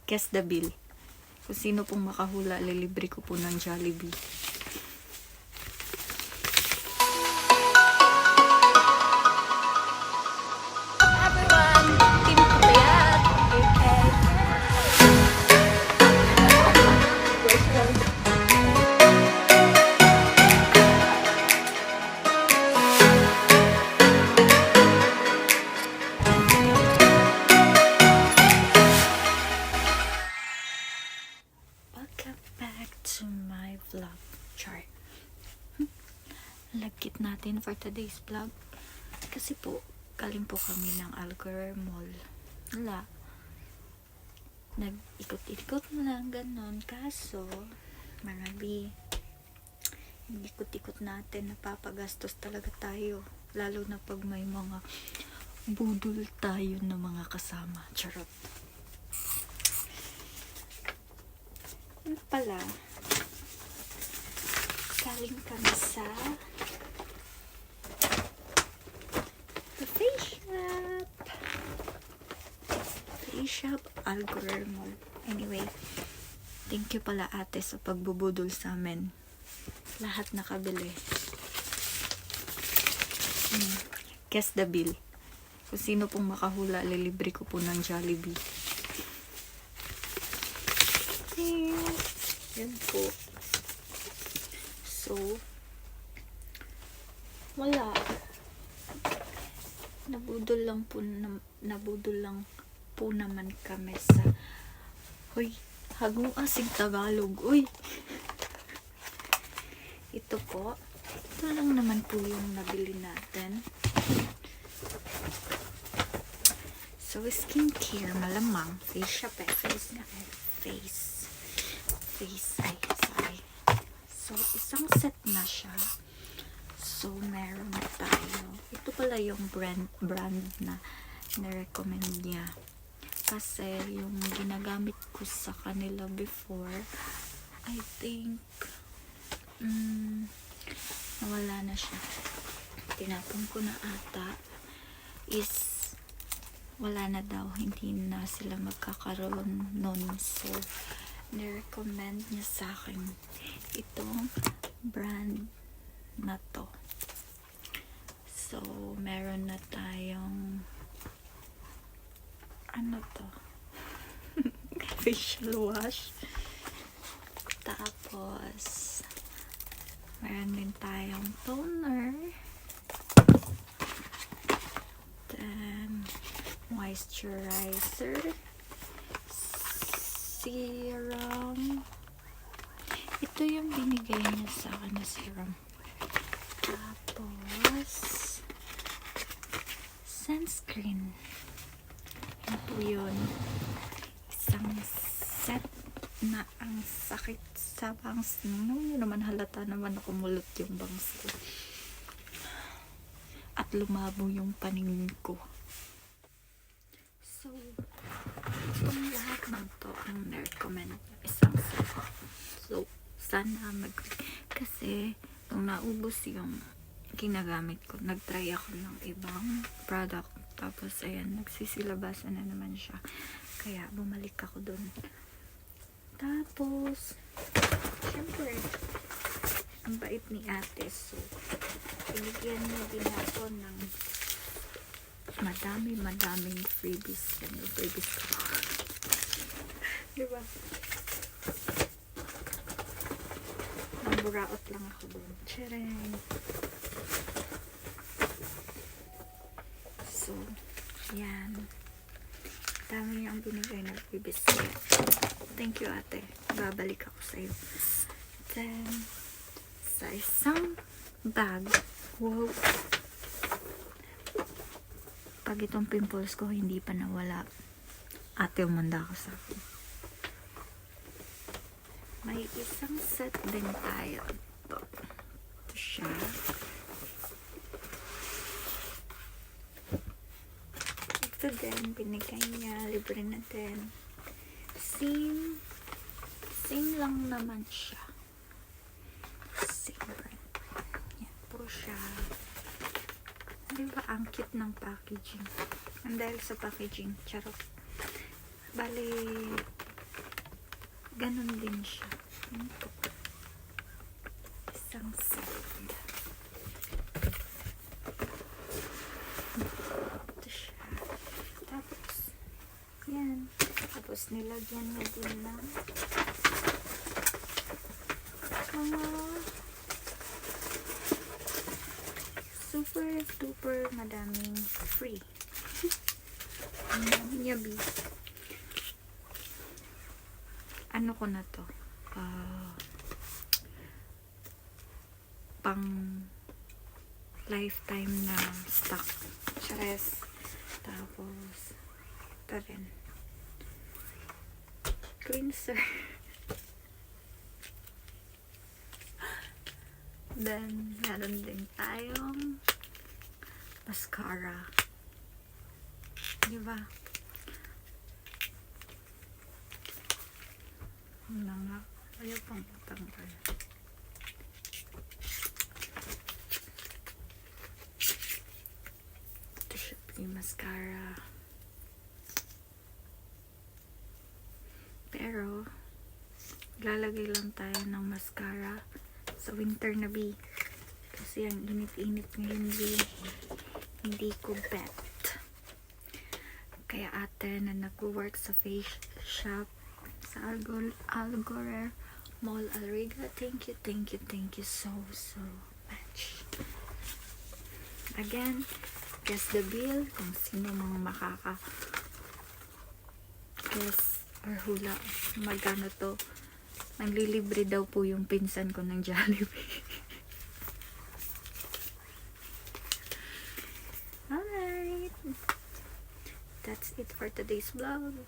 Guess the bill. Kung sino pong makahula, lilibre ko po ng Jollibee. Everyone, Team Puyat. Okay. Welcome back to my vlog chart. Lagkit natin for today's vlog. Kasi po, galing po kami ng Alcorer Mall. Wala. Nag-ikot-ikot na lang ganon. Kaso, marami. Yung ikot-ikot natin, napapagastos talaga tayo. Lalo na pag may mga budol tayo na mga kasama. Charot. Ano pala? Galing kami sa The Face Shop. Face Shop, Alcorer Mall. Anyway, thank you pala ate sa pagbubudol sa amin. Lahat nakabili. Guess the bill. Kung sino pong makahula, lilibre ko po ng Jollibee. Yan po. So, wala. Nabudol lang po naman kami sa hoy, hagong asing Tagalog. Uy. Ito po. Ito lang naman po yung nabili natin. So, skincare, malamang. Face shop eh. Face nga eh. Face. Ay, sorry. So, isang set na siya. So, meron tayo. Ito pala yung brand na na-recommend niya. Kasi, yung ginagamit ko sa kanila before, I think, nawala na siya. Tinapon ko na ata. Is, wala na daw. Hindi na sila magkakaroon nun. So, ni-recommend niya sa akin itong brand na to. So, meron na tayong ano to? Facial wash. Tapos, meron din tayong toner. Then, moisturizer. Serum. Ito yung binigay niya sa akin na serum. Tapos, sunscreen. Ano po yun? Isang set na ang sakit sa bangs. Ano naman halata naman na kumulot yung bangs ko. At lumabo yung paningin ko. So, itong lahat ng to ang na-recommend isang set. So, sana kasi nung naubos yung ginagamit ko, nagtry ako ng ibang product. Tapos, ayan, nagsisilabasan na naman siya. Kaya, bumalik ako dun. Tapos, syempre, ang bait ni ate. So, binigyan niya din ako ng madaming freebies. Yan yung freebies ko. Diba? Namburaot lang ako doon. Tcharing! So, yan. Dami yung binigay na freebies. Thank you, ate. Babalik ako sa'yo. Then, sa isang bag, wow! Pag itong pimples ko hindi pa nawala, ate umanda ako sa akin. May isang set din tayo. Ito siya. Ito din, binigay niya. Libre na din. Same lang naman siya. Same brand. Yan po siya. Diba, ang cute ng packaging. And dahil sa packaging, charot. Bali, Ganon din siya. Ito. Isang set. Ito siya. Tapos, yan. Tapos, nilagyan na din ng mga super duper madaming free. Ang dami niya, B. Ano ko na to? Pang lifetime na stock. Chares. Tapos, ito rin. Cleanser. Then, meron din tayong mascara. Diba? Ano nga? Ayaw pang matanggal. Ito siya yung mascara. Pero, lalagay lang tayo ng mascara sa winter na, B. Kasi ang init-init ngayon, B. Hindi ko bet. Kaya ate na nag-work sa face shop sa Algore Mall Alriga. Thank you so much. Again, guess the bill kung sino mga guess or hula magkano to. Nanglilibre daw po yung pinsan ko ng Jollibee. Alright. That's it for today's vlog.